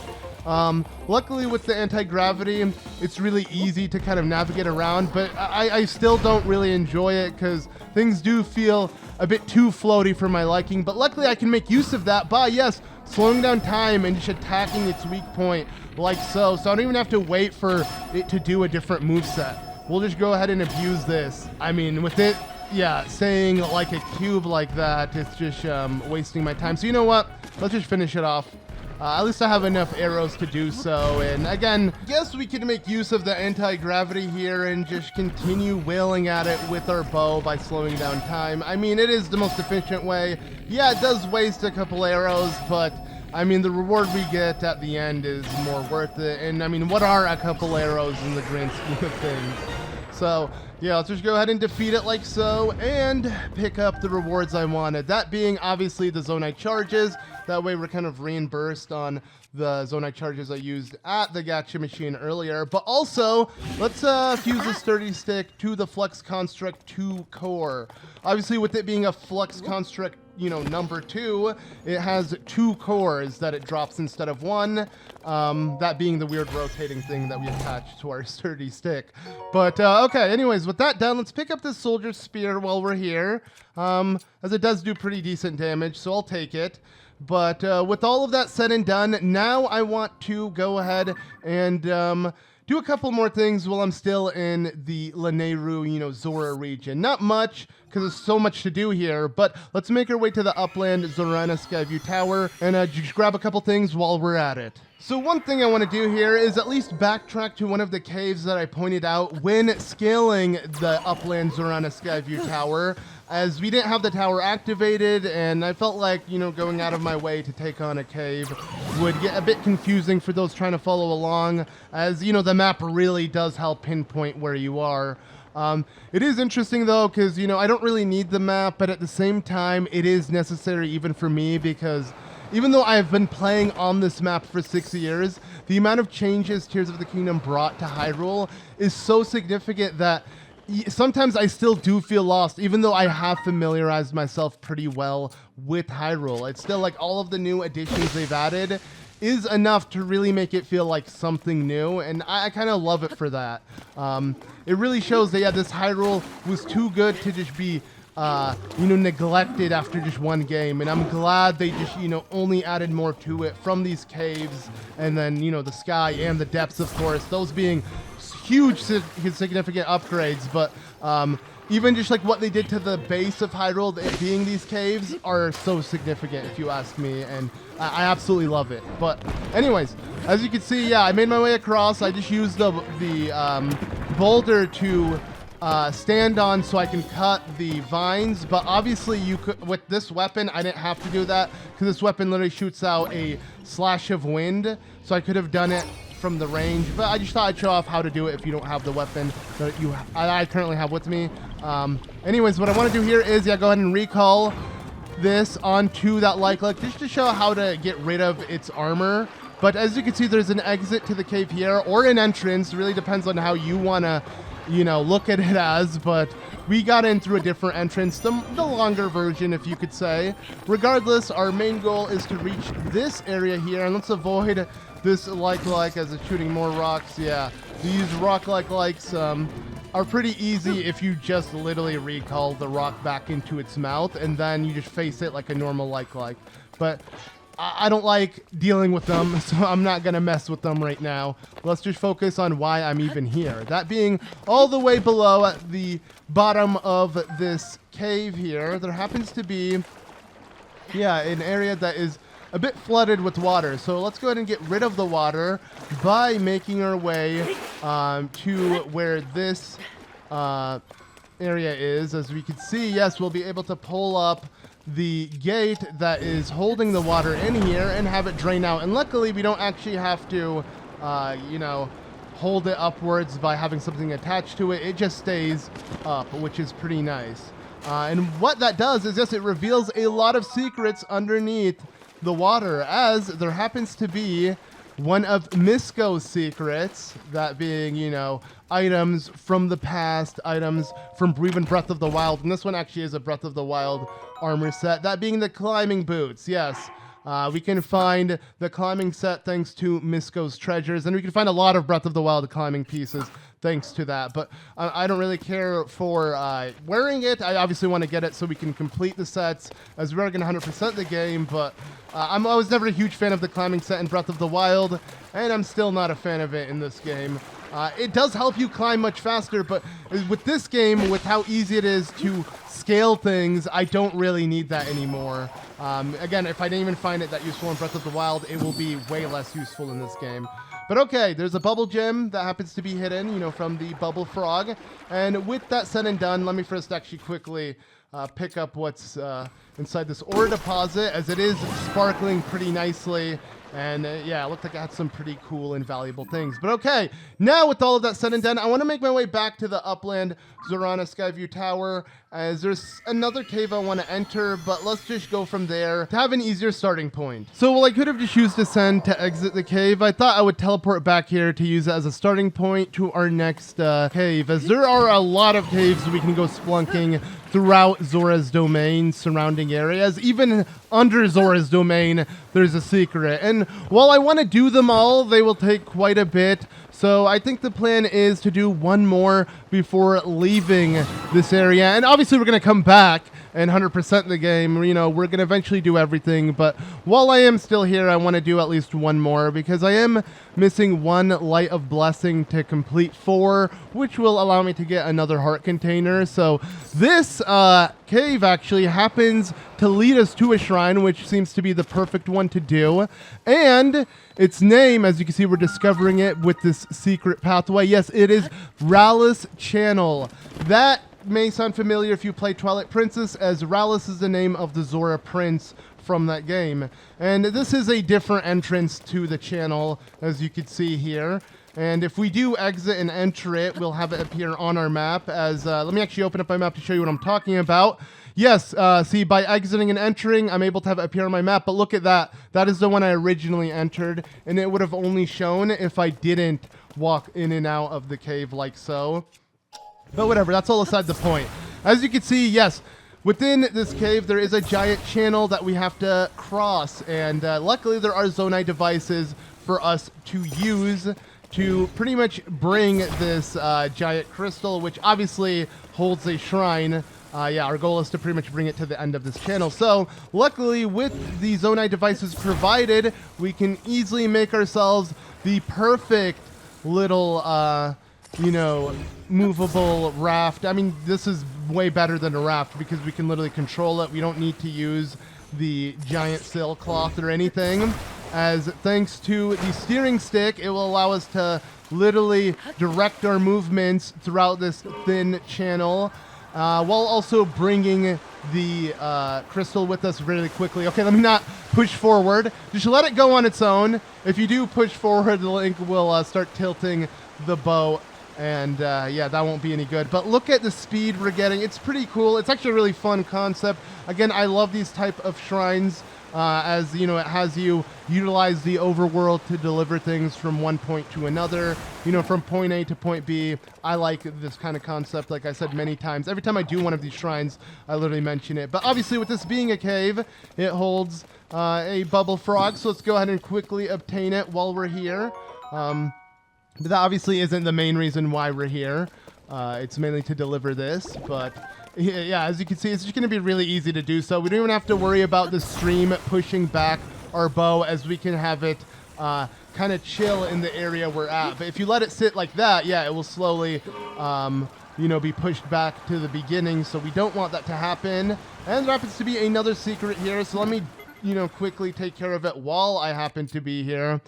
S1: Luckily with the anti-gravity, it's really easy to kind of navigate around, but I still don't really enjoy it, because things do feel a bit too floaty for my liking. But luckily I can make use of that by, yes, slowing down time and just attacking its weak point like so. So I don't even have to wait for it to do a different moveset. We'll just go ahead and abuse this. I mean, with it, yeah, saying like a cube like that, it's just wasting my time. So you know what? Let's just finish it off. At least I have enough arrows to do so. And again, yes, we can make use of the anti-gravity here and just continue wailing at it with our bow by slowing down time. I mean, it is the most efficient way. Yeah, it does waste a couple arrows, but I mean, the reward we get at the end is more worth it. And I mean, what are a couple arrows in the grand scheme of things? So yeah, let's just go ahead and defeat it like so and pick up the rewards I wanted. That being obviously the Zonai charges. That way we're kind of reimbursed on the Zonai charges I used at the gacha machine earlier. But also, let's fuse the sturdy stick to the Flux Construct 2 core. Obviously, with it being a Flux Construct, you know, number 2, it has 2 cores that it drops instead of 1. That being the weird rotating thing that we attach to our sturdy stick. But okay, anyways, with that done, let's pick up this Soldier Spear while we're here, as it does do pretty decent damage, so I'll take it. But with all of that said and done, now I want to go ahead and do a couple more things while I'm still in the Lanayru, you know, Zora region. Not much, because there's so much to do here, but let's make our way to the Upland Zorana Skyview Tower and just grab a couple things while we're at it. So one thing I want to do here is at least backtrack to one of the caves that I pointed out when scaling the Upland Zorana Skyview Tower, as we didn't have the tower activated, and I felt like, you know, going out of my way to take on a cave would get a bit confusing for those trying to follow along, as, you know, the map really does help pinpoint where you are. It is interesting though, because, you know, I don't really need the map, but at the same time, it is necessary even for me, because even though I've been playing on this map for 6 years, the amount of changes Tears of the Kingdom brought to Hyrule is so significant that sometimes I still do feel lost, even though I have familiarized myself pretty well with Hyrule. It's still like all of the new additions they've added is enough to really make it feel like something new, and I kind of love it for that. It really shows that, yeah, this Hyrule was too good to just be you know, neglected after just one game, and I'm glad they just, you know, only added more to it from these caves, and then, you know, the sky and the depths, of course, those being huge significant upgrades, but even just like what they did to the base of Hyrule, it being these caves, are so significant if you ask me, and I absolutely love it. But anyways, as you can see, yeah, I made my way across. I just used the boulder to stand on so I can cut the vines, but obviously you could, with this weapon, I didn't have to do that, because this weapon literally shoots out a slash of wind, so I could have done it from the range, but I just thought I'd show off how to do it if you don't have the weapon that I currently have with me. Anyways, what I want to do here is, yeah, go ahead and recall this onto that like just to show how to get rid of its armor. But as you can see, there's an exit to the cave here, or an entrance. It really depends on how you want to, you know, look at it as, but we got in through a different entrance, the longer version, if you could say. Regardless, our main goal is to reach this area here, and let's avoid this like as it's shooting more rocks. Yeah, these rock-likes are pretty easy if you just literally recall the rock back into its mouth, and then you just face it like a normal like. But I don't like dealing with them, so I'm not going to mess with them right now. Let's just focus on why I'm even here. That being all the way below at the bottom of this cave here, there happens to be, yeah, an area that is a bit flooded with water. So let's go ahead and get rid of the water by making our way to where this area is. As we can see, yes, we'll be able to pull up the gate that is holding the water in here and have it drain out. And luckily, we don't actually have to, you know, hold it upwards by having something attached to it. It just stays up, which is pretty nice. And what that does is, yes, it reveals a lot of secrets underneath the water, as there happens to be one of Misko's secrets, that being, you know, items from the past, items from even Breath of the Wild, and this one actually is a Breath of the Wild armor set, that being the climbing boots. Yes, we can find the climbing set thanks to Misko's treasures, and we can find a lot of Breath of the Wild climbing pieces thanks to that, but I don't really care for wearing it. I obviously want to get it so we can complete the sets, as we are going to 100% the game, but I was never a huge fan of the climbing set in Breath of the Wild, and I'm still not a fan of it in this game. It does help you climb much faster, but with this game, with how easy it is to scale things, I don't really need that anymore. Again, if I didn't even find it that useful in Breath of the Wild, it will be way less useful in this game. But okay, there's a Bubbul Gem that happens to be hidden, you know, from the Bubbul Frog. And with that said and done, let me first actually quickly pick up what's inside this ore deposit, as it is sparkling pretty nicely. And yeah, it looked like I had some pretty cool and valuable things. But okay, now with all of that said and done, I want to make my way back to the Upland Zorana Skyview Tower, as there's another cave I want to enter, but let's just go from there to have an easier starting point. So while I could have just used Descend to exit the cave, I thought I would teleport back here to use it as a starting point to our next cave, as there are a lot of caves we can go splunking throughout Zora's domain, surrounding areas. Even under Zora's domain, there's a secret. And while I want to do them all, they will take quite a bit. So I think the plan is to do one more before leaving this area. And obviously we're going to come back and 100% the game. You know, we're going to eventually do everything, but while I am still here, I want to do at least one more because I am missing one Light of Blessing to complete 4, which will allow me to get another heart container. So this cave actually happens to lead us to a shrine, which seems to be the perfect one to do. And its name, as you can see, we're discovering it with this secret pathway. Yes, it is Ralis Channel. That may sound familiar if you play Twilight Princess, as Ralis is the name of the Zora Prince from that game. And this is a different entrance to the channel, as you can see here. And if we do exit and enter it, we'll have it appear on our map as, let me actually open up my map to show you what I'm talking about. Yes, see, by exiting and entering, I'm able to have it appear on my map, but look at that. That is the one I originally entered, and it would have only shown if I didn't walk in and out of the cave like so. But whatever, that's all aside the point. As you can see, yes, within this cave, there is a giant channel that we have to cross, and luckily there are Zonai devices for us to use to pretty much bring this giant crystal, which obviously holds a shrine. Yeah, our goal is to pretty much bring it to the end of this channel. So, luckily, with the Zonai devices provided, we can easily make ourselves the perfect little, you know, movable raft. I mean, this is way better than a raft because we can literally control it. We don't need to use the giant sailcloth or anything, as thanks to the steering stick, it will allow us to literally direct our movements throughout this thin channel, while also bringing the crystal with us really quickly. Okay, let me not push forward. Just let it go on its own. If you do push forward, the Link will start tilting the boat, and yeah, that won't be any good. But look at the speed we're getting. It's pretty cool. It's actually a really fun concept. Again, I love these type of shrines, as you know, it has you utilize the overworld to deliver things from one point to another, you know, from point A to point B. I like this kind of concept, like I said many times. Every time I do one of these shrines, I literally mention it. But obviously, with this being a cave, it holds a Bubbul Frog, so let's go ahead and quickly obtain it while we're here. But that obviously isn't the main reason why we're here. It's mainly to deliver this, but yeah, as you can see, it's just going to be really easy to do so. We don't even have to worry about the stream pushing back our bow, as we can have it kind of chill in the area we're at. But if you let it sit like that, yeah, it will slowly, you know, be pushed back to the beginning. So we don't want that to happen. And there happens to be another secret here, so let me, you know, quickly take care of it while I happen to be here.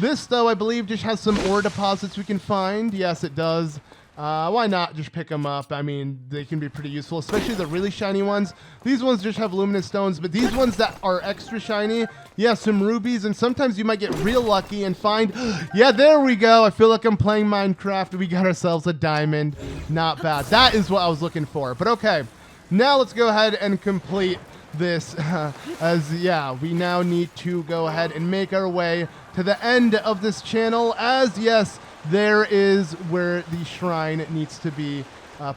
S1: This, though, I believe just has some ore deposits we can find. Yes, it does. Why not just pick them up? I mean, they can be pretty useful, especially the really shiny ones. These ones just have luminous stones, but these ones that are extra shiny, yeah, some rubies, and sometimes you might get real lucky and find, yeah, there we go. I feel like I'm playing Minecraft. We got ourselves a diamond. Not bad. That is what I was looking for. But okay, now let's go ahead and complete this, as yeah, we now need to go ahead and make our way to the end of this channel, as yes, there is where the shrine needs to be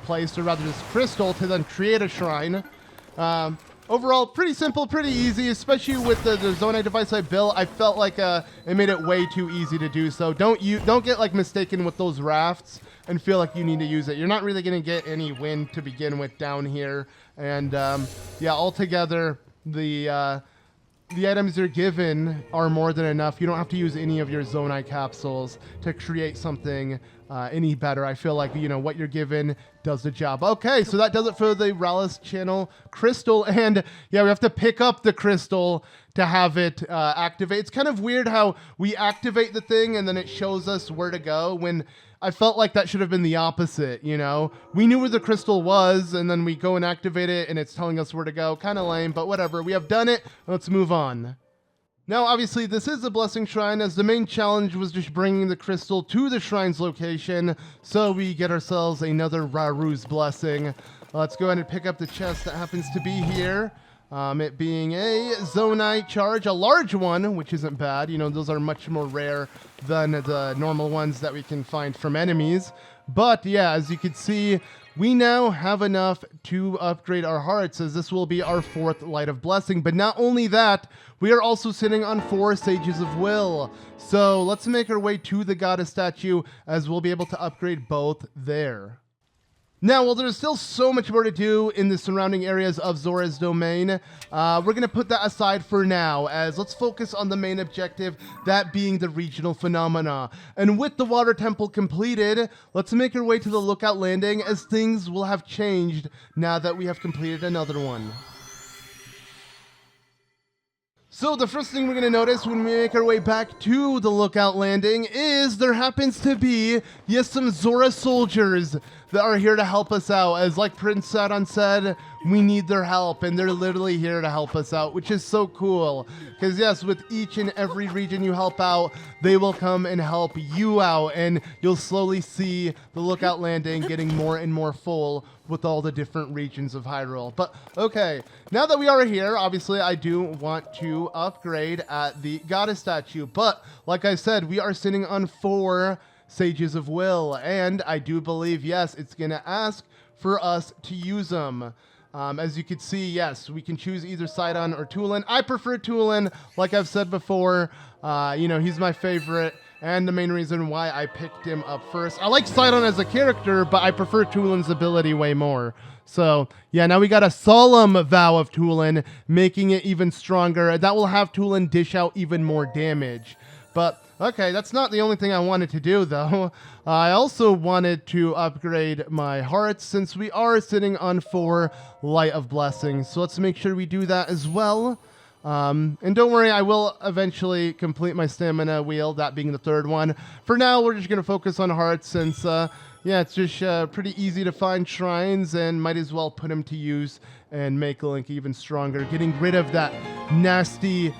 S1: placed, or rather this crystal to then create a shrine. Overall, pretty simple, pretty easy, especially with the Zonai device I built. I felt like it made it way too easy to do so. Don't get like mistaken with those rafts and feel like you need to use it. You're not really going to get any wind to begin with down here. And yeah, altogether, the items you're given are more than enough. You don't have to use any of your Zonai capsules to create something any better. I feel like, you know, what you're given does the job. Okay, so that does it for the Ralis Channel crystal. And yeah, we have to pick up the crystal to have it activate. It's kind of weird how we activate the thing and then it shows us where to go, when I felt like that should have been the opposite, you know? We knew where the crystal was, and then we go and activate it, and it's telling us where to go. Kind of lame, but whatever. We have done it. Let's move on. Now, obviously, this is a blessing shrine, as the main challenge was just bringing the crystal to the shrine's location, so we get ourselves another Raru's blessing. Let's go ahead and pick up the chest that happens to be here. It being a Zonai charge, a large one, which isn't bad. You know, those are much more rare than the normal ones that we can find from enemies. But yeah, as you can see, we now have enough to upgrade our hearts, as this will be our 4th Light of Blessing. But not only that, we are also sitting on 4 Sages of Will. So let's make our way to the goddess statue, as we'll be able to upgrade both there. Now, while there's still so much more to do in the surrounding areas of Zora's domain, we're going to put that aside for now, as let's focus on the main objective, that being the regional phenomena. And with the water temple completed, let's make our way to the lookout landing, as things will have changed now that we have completed another one. So the first thing we're going to notice when we make our way back to the lookout landing is there happens to be, yes, some Zora soldiers that are here to help us out. As like Prince Sidon said, we need their help, and they're literally here to help us out, which is so cool. Because yes, with each and every region you help out, they will come and help you out, and you'll slowly see the lookout landing getting more and more full with all the different regions of Hyrule. But okay, now that we are here, obviously I do want to upgrade at the goddess statue, but like I said, we are sitting on 4 Sages of Will, and I do believe, yes, it's gonna ask for us to use them. As you can see, yes, we can choose either Sidon or Tulin. I prefer Tulin, like I've said before. You know, he's my favorite, and the main reason why I picked him up first. I like Sidon as a character, but I prefer Tulin's ability way more. So, yeah, now we got a solemn Vow of Tulin, making it even stronger. That will have Tulin dish out even more damage. But, okay, that's not the only thing I wanted to do, though. I also wanted to upgrade my hearts, since we are sitting on 4 Light of Blessings. So let's make sure we do that as well. And don't worry, I will eventually complete my stamina wheel, that being the 3rd one. For now, we're just going to focus on hearts, since, yeah, it's just pretty easy to find shrines, and might as well put them to use and make Link even stronger, getting rid of that nasty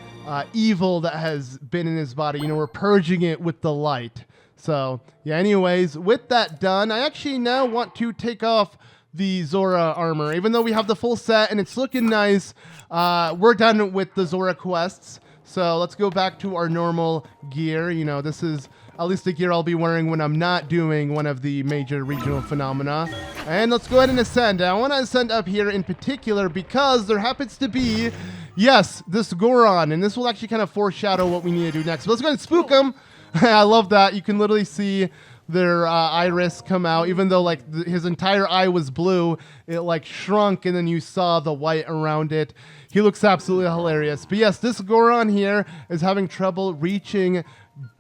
S1: evil that has been in his body. You know, we're purging it with the light. So, yeah, anyways, with that done, I actually now want to take off the Zora armor. Even though we have the full set and it's looking nice, we're done with the Zora quests. So let's go back to our normal gear. You know, this is at least the gear I'll be wearing when I'm not doing one of the major regional phenomena. And let's go ahead and ascend. I want to ascend up here in particular because there happens to be, yes, this Goron, and this will actually kind of foreshadow what we need to do next. So let's go ahead and spook them. I love that. You can literally see their iris come out, even though like his entire eye was blue, it like shrunk and then you saw the white around it. He looks absolutely hilarious. But yes, this Goron here is having trouble reaching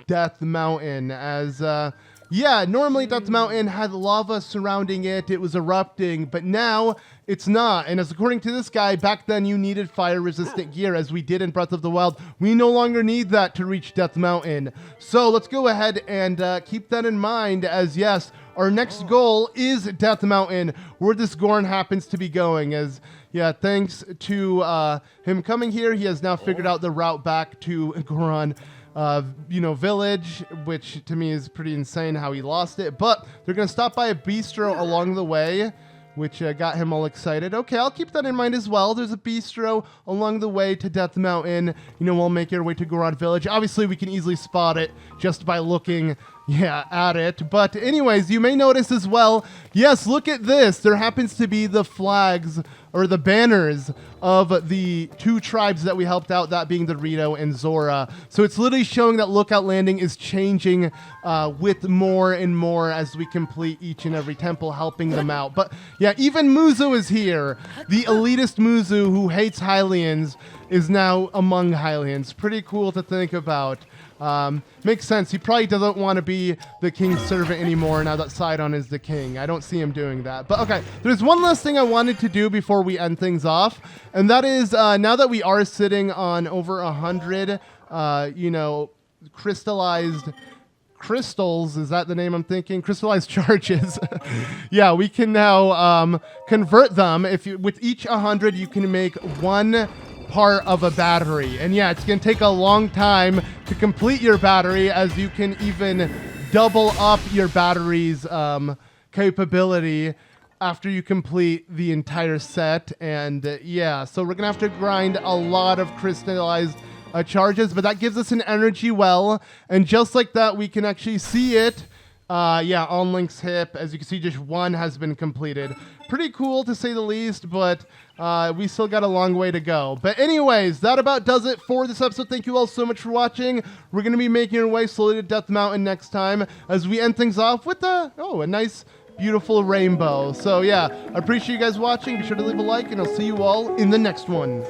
S1: Death Mountain, as yeah, normally Death Mountain had lava surrounding it, it was erupting, but now it's not. And as according to this guy, back then you needed fire resistant gear, as we did in Breath of the Wild. We no longer need that to reach Death Mountain. So let's go ahead and keep that in mind, as yes, our next goal is Death Mountain, where this Goron happens to be going. As yeah, thanks to him coming here, he has now figured out the route back to Goron you know, village, which to me is pretty insane how he lost it. But they're gonna stop by a bistro along the way, which got him all excited. Okay, I'll keep that in mind as well. There's a bistro along the way to Death Mountain. You know, we'll make our way to Goron Village. Obviously, we can easily spot it just by looking, yeah, at it. But anyways, you may notice as well, yes, look at this. There happens to be the flags or the banners of the 2 tribes that we helped out, that being the Rito and Zora. So it's literally showing that Lookout Landing is changing with more and more as we complete each and every temple, helping them out. But yeah, even Muzu is here. The elitist Muzu who hates Hylians is now among Hylians. Pretty cool to think about. Makes sense. He probably doesn't want to be the king's servant anymore now that Sidon is the king. I don't see him doing that. But okay, there's one last thing I wanted to do before we end things off, and that is now that we are sitting on over 100, you know, crystallized crystals, is that the name I'm thinking? Crystallized charges. Yeah, we can now convert them. If you, with each 100, you can make 1 part of a battery. And yeah, it's going to take a long time to complete your battery, as you can even double up your battery's capability after you complete the entire set. And yeah, so we're going to have to grind a lot of crystallized charges, but that gives us an energy well. And just like that, we can actually see it. Yeah, on Link's hip. As you can see, just 1 has been completed. Pretty cool to say the least, but we still got a long way to go. But anyways, that about does it for this episode. Thank you all so much for watching. We're going to be making our way slowly to Death Mountain next time, as we end things off with a nice, beautiful rainbow. So yeah, I appreciate you guys watching. Be sure to leave a like, and I'll see you all in the next one.